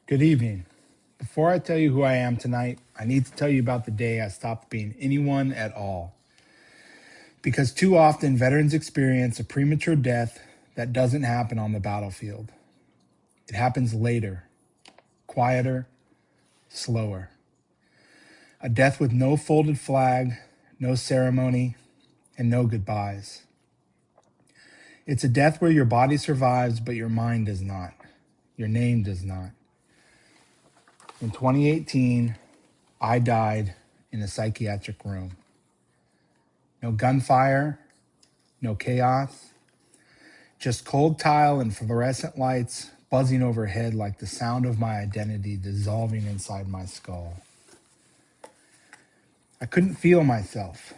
Good evening. Before I tell you who I am tonight, I need to tell you about the day I stopped being anyone at all. Because too often veterans experience a premature death that doesn't happen on the battlefield. It happens later, quieter, slower. A death with no folded flag, no ceremony, and no goodbyes. It's a death where your body survives, but your mind does not. Your name does not. In 2018, I died in a psychiatric room. No gunfire, no chaos, just cold tile and fluorescent lights buzzing overhead like the sound of my identity dissolving inside my skull. I couldn't feel myself.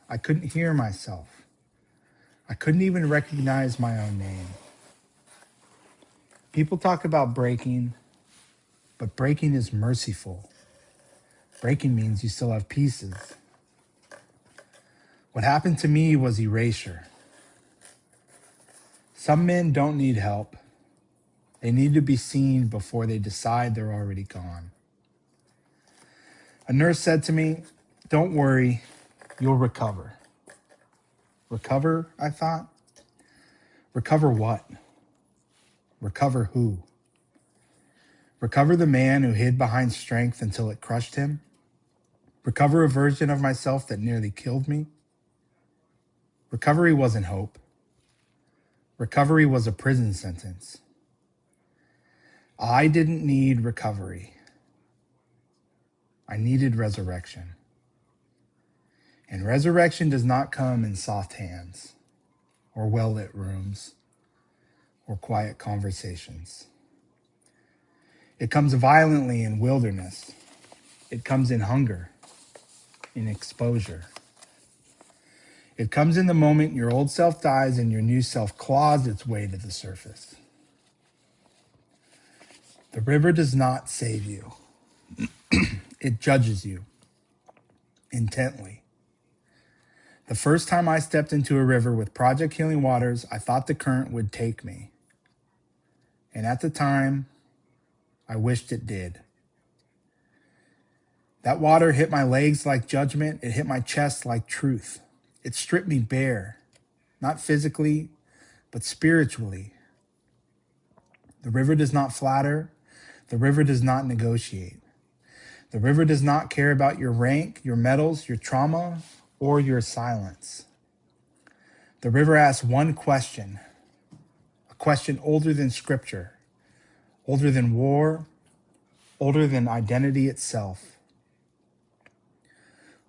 I couldn't hear myself. I couldn't even recognize my own name. People talk about breaking, but breaking is merciful. Breaking means you still have pieces. What happened to me was erasure. Some men don't need help. They need to be seen before they decide they're already gone. A nurse said to me, "Don't worry, you'll recover." Recover, I thought. Recover what? Recover who? Recover the man who hid behind strength until it crushed him? Recover a version of myself that nearly killed me? Recovery wasn't hope. Recovery was a prison sentence. I didn't need recovery. I needed resurrection. And resurrection does not come in soft hands, or well-lit rooms, or quiet conversations. It comes violently in wilderness. It comes in hunger, in exposure. It comes in the moment your old self dies and your new self claws its way to the surface. The river does not save you. It judges you intently. The first time I stepped into a river with Project Healing Waters, I thought the current would take me. And at the time, I wished it did. That water hit my legs like judgment. It hit my chest like truth. It stripped me bare, not physically, but spiritually. The river does not flatter. The river does not negotiate. The river does not care about your rank, your medals, your trauma, or your silence. The river asks one question, a question older than scripture, older than war, older than identity itself.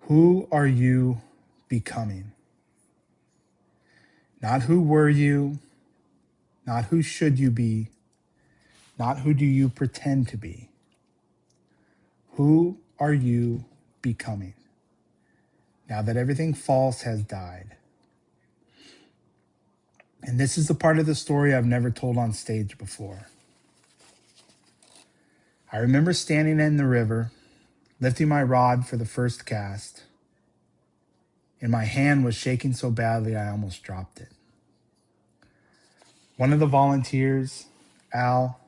Who are you becoming? Not who were you, not who should you be, not who do you pretend to be. Who are you becoming now that everything false has died? And this is the part of the story I've never told on stage before. I remember standing in the river, lifting my rod for the first cast, and my hand was shaking so badly I almost dropped it. One of the volunteers, Al,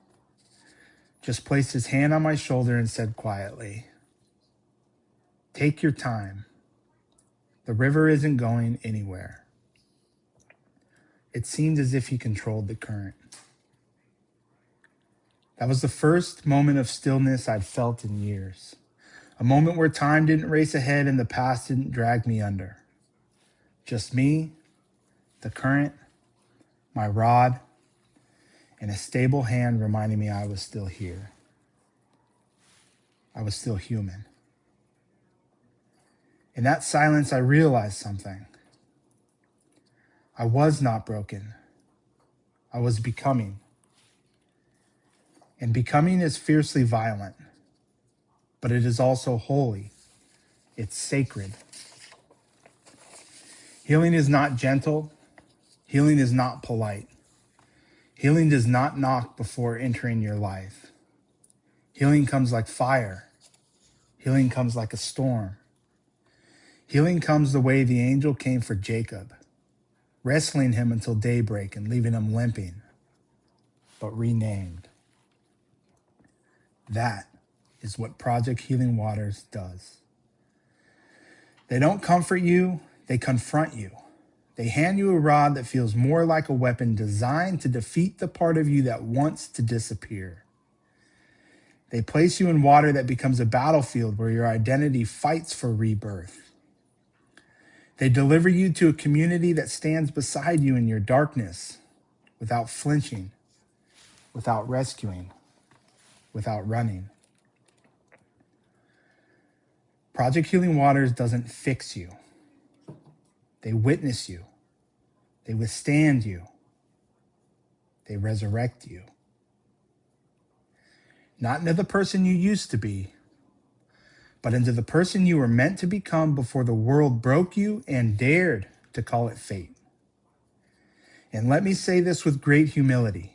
just placed his hand on my shoulder and said quietly, "Take your time. The river isn't going anywhere." It seemed as if he controlled the current. That was the first moment of stillness I'd felt in years. A moment where time didn't race ahead and the past didn't drag me under. Just me, the current, my rod, and a stable hand reminding me I was still here. I was still human. In that silence, I realized something. I was not broken. I was becoming. And becoming is fiercely violent, but it is also holy. It's sacred. Healing is not gentle. Healing is not polite. Healing does not knock before entering your life. Healing comes like fire. Healing comes like a storm. Healing comes the way the angel came for Jacob, wrestling him until daybreak and leaving him limping, but renamed. That is what Project Healing Waters does. They don't comfort you, they confront you. They hand you a rod that feels more like a weapon designed to defeat the part of you that wants to disappear. They place you in water that becomes a battlefield where your identity fights for rebirth. They deliver you to a community that stands beside you in your darkness, without flinching, without rescuing, without running. Project Healing Waters doesn't fix you. They witness you. They withstand you. They resurrect you. Not into the person you used to be, but into the person you were meant to become before the world broke you and dared to call it fate. And let me say this with great humility.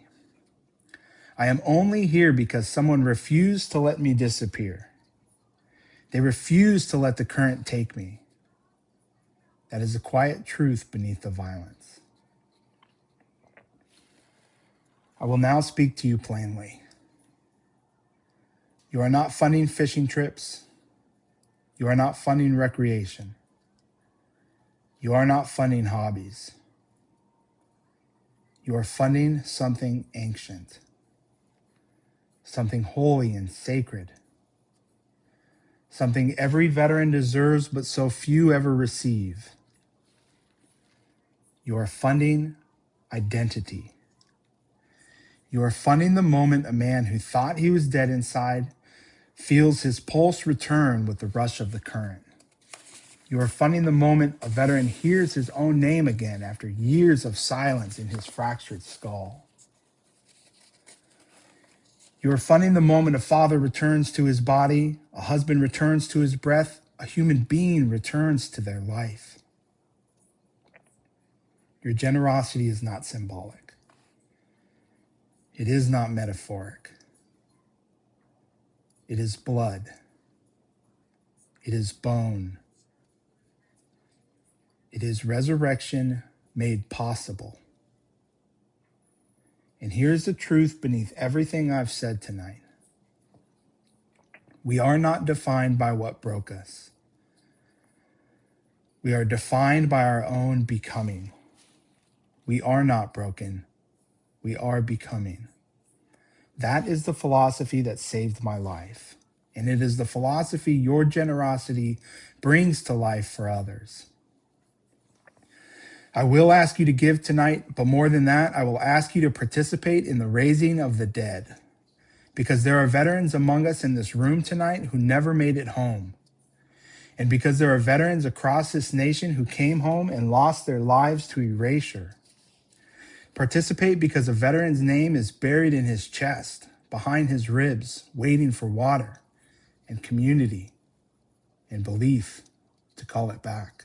I am only here because someone refused to let me disappear. They refused to let the current take me. That is a quiet truth beneath the violence. I will now speak to you plainly. You are not funding fishing trips. You are not funding recreation. You are not funding hobbies. You are funding something ancient, something holy and sacred, something every veteran deserves but so few ever receive. You are funding identity. You are funding the moment a man who thought he was dead inside feels his pulse return with the rush of the current. You are funding the moment a veteran hears his own name again after years of silence in his fractured skull. You are funding the moment a father returns to his body, a husband returns to his breath, a human being returns to their life. Your generosity is not symbolic. It is not metaphoric. It is blood. It is bone. It is resurrection made possible. And here's the truth beneath everything I've said tonight. We are not defined by what broke us. We are defined by our own becoming. We are not broken. We are becoming. That is the philosophy that saved my life. And it is the philosophy your generosity brings to life for others. I will ask you to give tonight, but more than that, I will ask you to participate in the raising of the dead. Because there are veterans among us in this room tonight who never made it home. And because there are veterans across this nation who came home and lost their lives to erasure. Participate because a veteran's name is buried in his chest, behind his ribs, waiting for water and community and belief to call it back.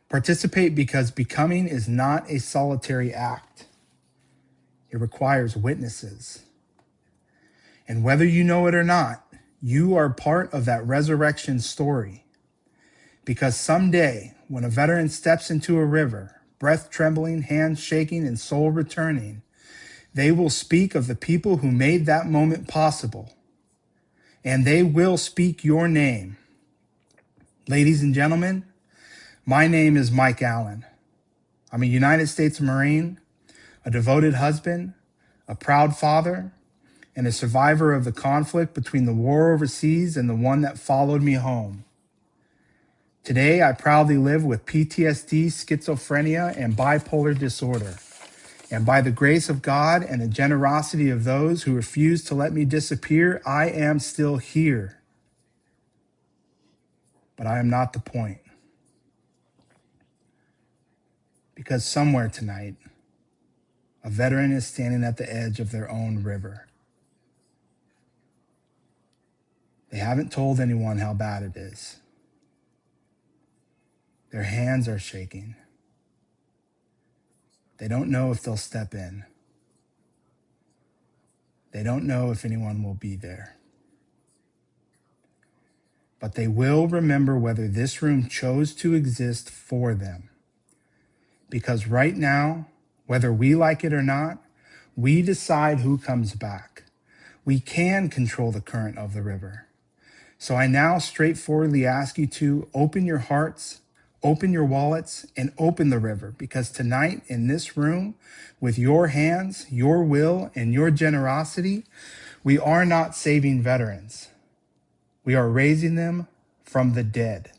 Participate because becoming is not a solitary act. It requires witnesses. And whether you know it or not, you are part of that resurrection story. Because someday, when a veteran steps into a river, breath trembling, hands shaking, and soul returning, they will speak of the people who made that moment possible. And they will speak your name. Ladies and gentlemen, my name is Mike Allen. I'm a United States Marine, a devoted husband, a proud father, and a survivor of the conflict between the war overseas and the one that followed me home. Today, I proudly live with PTSD, schizophrenia, and bipolar disorder. And by the grace of God and the generosity of those who refuse to let me disappear, I am still here. But I am not the point. Because somewhere tonight, a veteran is standing at the edge of their own river. They haven't told anyone how bad it is. Their hands are shaking. They don't know if they'll step in. They don't know if anyone will be there. But they will remember whether this room chose to exist for them. Because right now, whether we like it or not, we decide who comes back. We can control the current of the river. So I now straightforwardly ask you to open your hearts, open your wallets, and open the river, because tonight in this room, with your hands, your will, and your generosity, we are not saving veterans. We are raising them from the dead.